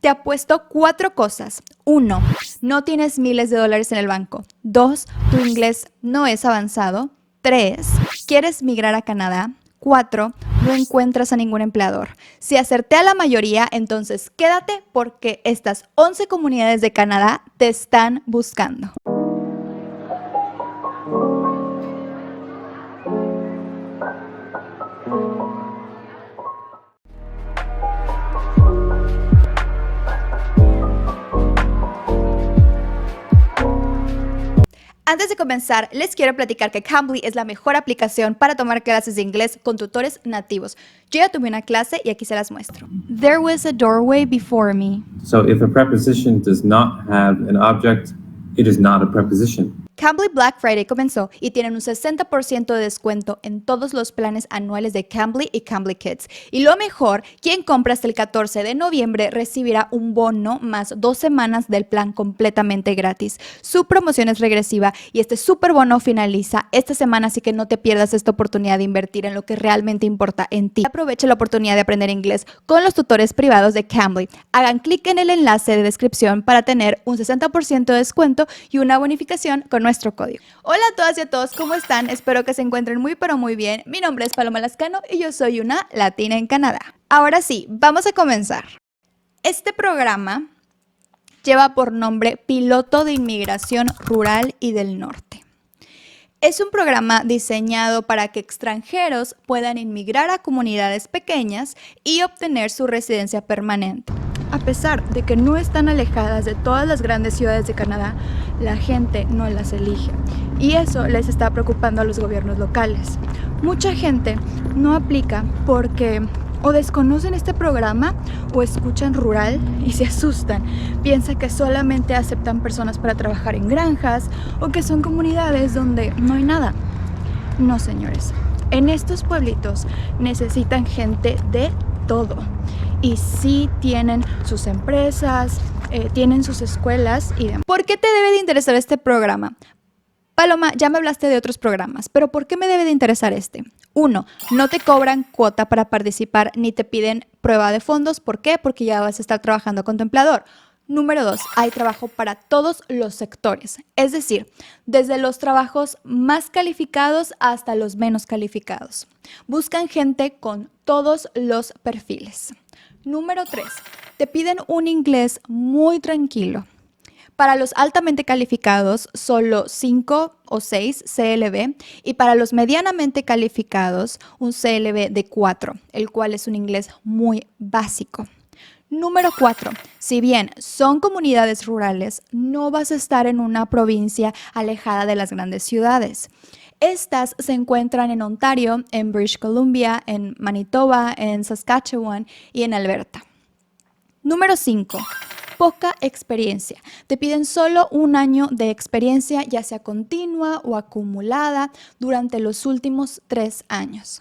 Te apuesto 4 cosas. 1. No tienes miles de dólares en el banco. 2. Tu inglés no es avanzado. 3. ¿Quieres migrar a Canadá? 4. No encuentras a ningún empleador. Si acerté a la mayoría, entonces quédate porque estas 11 comunidades de Canadá te están buscando. Antes de comenzar, les quiero platicar que Cambly es la mejor aplicación para tomar clases de inglés con tutores nativos. Yo ya tuve una clase y aquí se las muestro. There was a doorway before me. So if a preposition does not have an object, it is not a preposition. Cambly Black Friday comenzó y tienen un 60% de descuento en todos los planes anuales de Cambly y Cambly Kids. Y lo mejor, quien compra hasta el 14 de noviembre recibirá un bono más 2 semanas del plan completamente gratis. Su promoción es regresiva y este super bono finaliza esta semana, así que no te pierdas esta oportunidad de invertir en lo que realmente importa en ti. Aprovecha la oportunidad de aprender inglés con los tutores privados de Cambly. Hagan clic en el enlace de descripción para tener un 60% de descuento y una bonificación con nuestro código. Hola a todas y a todos, ¿cómo están? Espero que se encuentren muy pero muy bien. Mi nombre es Paloma Lascano y yo soy una latina en Canadá. Ahora sí, vamos a comenzar. Este programa lleva por nombre Piloto de Inmigración Rural y del Norte. Es un programa diseñado para que extranjeros puedan inmigrar a comunidades pequeñas y obtener su residencia permanente. A pesar de que no están alejadas de todas las grandes ciudades de Canadá, la gente no las elige y eso les está preocupando a los gobiernos locales. Mucha gente no aplica porque o desconocen este programa o escuchan rural y se asustan. Piensan que solamente aceptan personas para trabajar en granjas o que son comunidades donde no hay nada. No, señores. En estos pueblitos necesitan gente de todo. Y sí tienen sus empresas, tienen sus escuelas y demás. ¿Por qué te debe de interesar este programa? Paloma, ya me hablaste de otros programas, pero ¿por qué me debe de interesar este? 1. No te cobran cuota para participar ni te piden prueba de fondos. ¿Por qué? Porque ya vas a estar trabajando con tu empleador. Número 2, hay trabajo para todos los sectores, es decir, desde los trabajos más calificados hasta los menos calificados. Buscan gente con todos los perfiles. Número 3, te piden un inglés muy tranquilo. Para los altamente calificados, solo 5 o 6 CLB y para los medianamente calificados, un CLB de 4, el cual es un inglés muy básico. Número 4. Si bien son comunidades rurales, no vas a estar en una provincia alejada de las grandes ciudades. Estas se encuentran en Ontario, en British Columbia, en Manitoba, en Saskatchewan y en Alberta. Número 5. Poca experiencia. Te piden solo 1 año de experiencia, ya sea continua o acumulada, durante los últimos 3 años.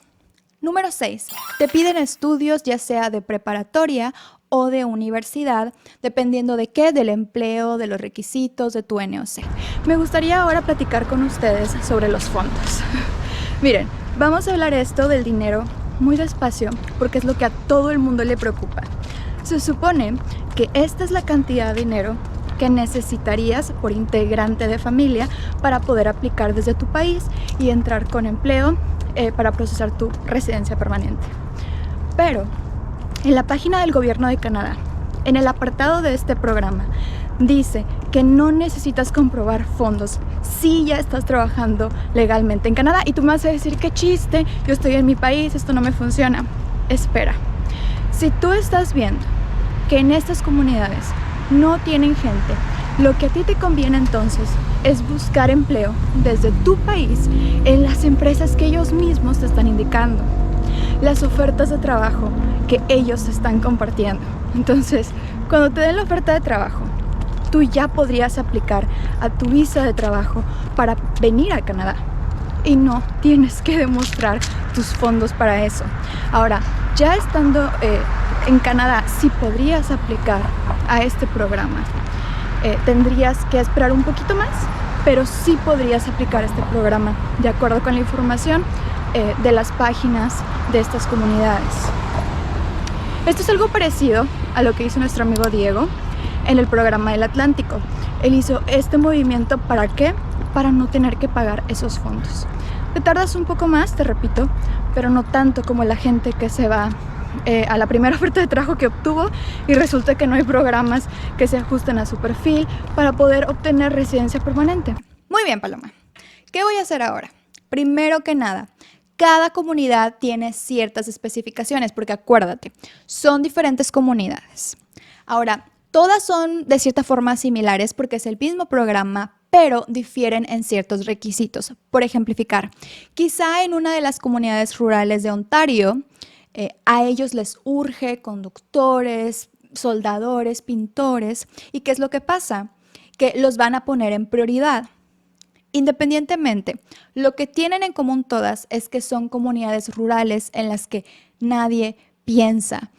Número 6. Te piden estudios ya sea de preparatoria o de universidad, dependiendo de qué, del empleo, de los requisitos de tu NOC. Me gustaría ahora platicar con ustedes sobre los fondos. Miren, vamos a hablar esto del dinero muy despacio porque es lo que a todo el mundo le preocupa. Se supone que esta es la cantidad de dinero que necesitarías por integrante de familia para poder aplicar desde tu país y entrar con empleo para procesar tu residencia permanente. Pero en la página del gobierno de Canadá, en el apartado de este programa, dice que no necesitas comprobar fondos si ya estás trabajando legalmente en Canadá. Y tú me vas a decir, qué chiste, yo estoy en mi país, esto no me funciona. Espera, si tú estás viendo que en estas comunidades no tienen gente, lo que a ti te conviene entonces es buscar empleo desde tu país en las empresas que ellos mismos te están indicando, las ofertas de trabajo que ellos están compartiendo. Entonces, cuando te den la oferta de trabajo, tú ya podrías aplicar a tu visa de trabajo para venir a Canadá y no tienes que demostrar tus fondos para eso. Ahora, ya estando en Canadá, sí podrías aplicar a este programa. Tendrías que esperar un poquito más, pero sí podrías aplicar este programa de acuerdo con la información de las páginas de estas comunidades. Esto es algo parecido a lo que hizo nuestro amigo Diego en el programa del Atlántico. Él hizo este movimiento, ¿para qué? Para no tener que pagar esos fondos. Te tardas un poco más, te repito, pero no tanto como la gente que se va a la primera oferta de trabajo que obtuvo y resulta que no hay programas que se ajusten a su perfil para poder obtener residencia permanente. Muy bien, Paloma. ¿Qué voy a hacer ahora? Primero que nada, cada comunidad tiene ciertas especificaciones, porque acuérdate, son diferentes comunidades. Ahora, todas son de cierta forma similares porque es el mismo programa, pero difieren en ciertos requisitos. Por ejemplificar, quizá en una de las comunidades rurales de Ontario, a ellos les urge conductores, soldadores, pintores. ¿Y qué es lo que pasa? Que los van a poner en prioridad. Independientemente, lo que tienen en común todas es que son comunidades rurales en las que nadie piensa.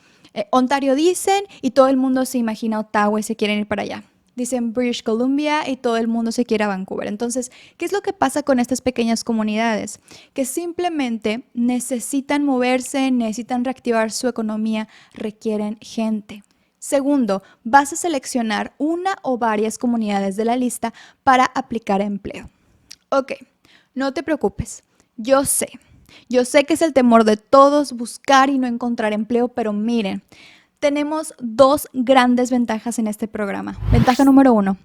Ontario dicen y todo el mundo se imagina Ottawa y se quieren ir para allá. Dicen British Columbia y todo el mundo se quiere a Vancouver. Entonces, ¿qué es lo que pasa con estas pequeñas comunidades? Que simplemente necesitan moverse, necesitan reactivar su economía, requieren gente. Segundo, vas a seleccionar una o varias comunidades de la lista para aplicar empleo. Ok, no te preocupes, yo sé que es el temor de todos buscar y no encontrar empleo, pero miren, tenemos dos grandes ventajas en este programa. Ventaja número 1,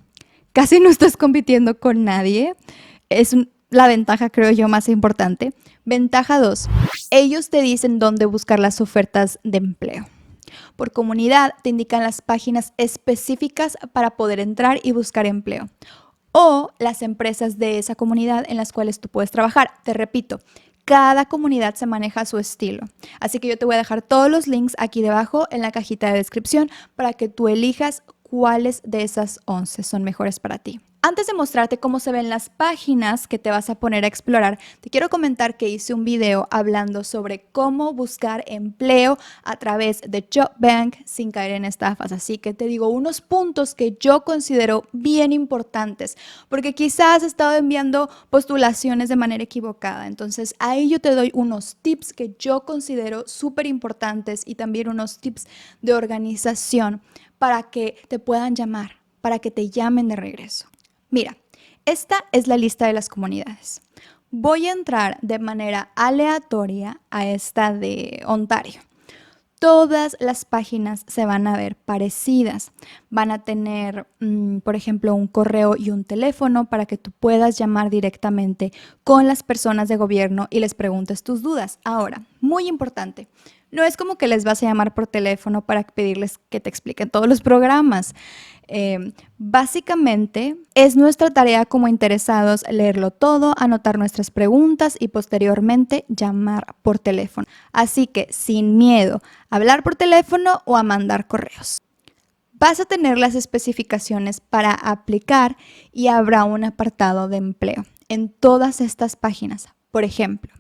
casi no estás compitiendo con nadie, es la ventaja creo yo más importante. Ventaja 2, ellos te dicen dónde buscar las ofertas de empleo. Por comunidad te indican las páginas específicas para poder entrar y buscar empleo o las empresas de esa comunidad en las cuales tú puedes trabajar. Te repito, cada comunidad se maneja a su estilo. Así que yo te voy a dejar todos los links aquí debajo en la cajita de descripción para que tú elijas cuáles de esas 11 son mejores para ti. Antes de mostrarte cómo se ven las páginas que te vas a poner a explorar, te quiero comentar que hice un video hablando sobre cómo buscar empleo a través de JobBank sin caer en estafas. Así que te digo unos puntos que yo considero bien importantes, porque quizás has estado enviando postulaciones de manera equivocada. Entonces, ahí yo te doy unos tips que yo considero súper importantes y también unos tips de organización para que te puedan llamar, para que te llamen de regreso. Mira, esta es la lista de las comunidades. Voy a entrar de manera aleatoria a esta de Ontario. Todas las páginas se van a ver parecidas. Van a tener, por ejemplo, un correo y un teléfono para que tú puedas llamar directamente con las personas de gobierno y les preguntes tus dudas. Ahora, muy importante, no es como que les vas a llamar por teléfono para pedirles que te expliquen todos los programas. Básicamente es nuestra tarea como interesados leerlo todo, anotar nuestras preguntas y posteriormente llamar por teléfono. Así que sin miedo a hablar por teléfono o a mandar correos. Vas a tener las especificaciones para aplicar y habrá un apartado de empleo en todas estas páginas. Por ejemplo,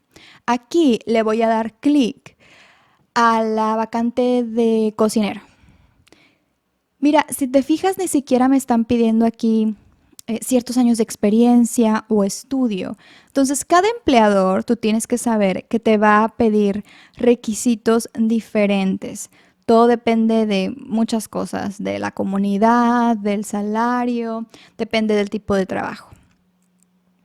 aquí le voy a dar clic a la vacante de cocinero. Mira, si te fijas, ni siquiera me están pidiendo aquí ciertos años de experiencia o estudio. Entonces, cada empleador, tú tienes que saber que te va a pedir requisitos diferentes. Todo depende de muchas cosas, de la comunidad, del salario, depende del tipo de trabajo.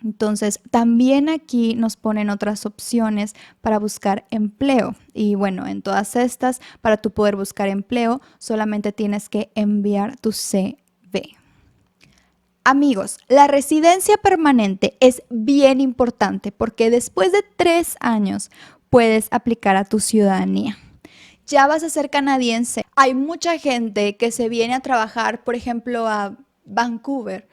Entonces, también aquí nos ponen otras opciones para buscar empleo. Y bueno, en todas estas, para tú poder buscar empleo, solamente tienes que enviar tu CV. Amigos, la residencia permanente es bien importante porque después de 3 años puedes aplicar a tu ciudadanía. Ya vas a ser canadiense. Hay mucha gente que se viene a trabajar, por ejemplo, a Vancouver.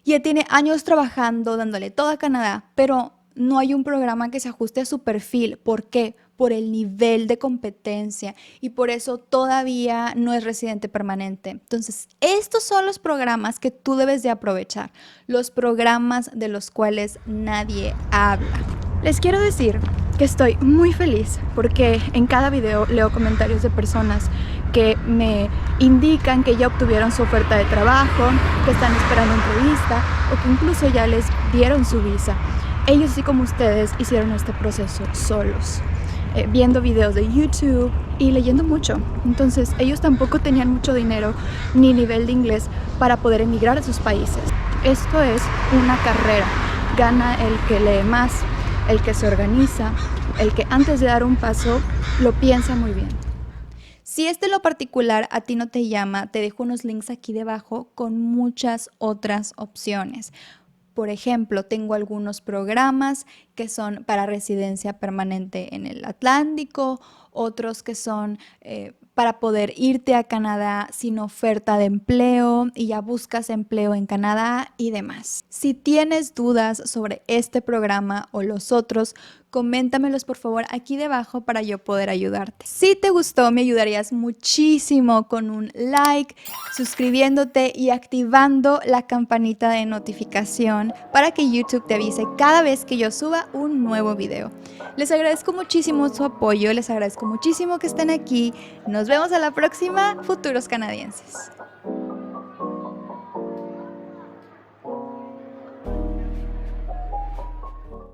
Ya tiene años trabajando, dándole todo a Canadá, pero no hay un programa que se ajuste a su perfil. ¿Por qué? Por el nivel de competencia y por eso todavía no es residente permanente. Entonces, estos son los programas que tú debes de aprovechar, los programas de los cuales nadie habla. Les quiero decir que estoy muy feliz porque en cada video leo comentarios de personas que me indican que ya obtuvieron su oferta de trabajo, que están esperando entrevista o que incluso ya les dieron su visa. Ellos, así como ustedes, hicieron este proceso solos. viendo videos de YouTube y leyendo mucho. Entonces ellos tampoco tenían mucho dinero ni nivel de inglés para poder emigrar a sus países. Esto es una carrera. Gana el que lee más, el que se organiza, el que antes de dar un paso lo piensa muy bien. Si este en lo particular a ti no te llama, te dejo unos links aquí debajo con muchas otras opciones. Por ejemplo, tengo algunos programas que son para residencia permanente en el Atlántico, otros que son para poder irte a Canadá sin oferta de empleo y ya buscas empleo en Canadá y demás. Si tienes dudas sobre este programa o los otros, coméntamelos por favor aquí debajo para yo poder ayudarte. Si te gustó, me ayudarías muchísimo con un like, suscribiéndote y activando la campanita de notificación para que YouTube te avise cada vez que yo suba un nuevo video. Les agradezco muchísimo su apoyo, les agradezco muchísimo que estén aquí. Nos vemos a la próxima, futuros canadienses.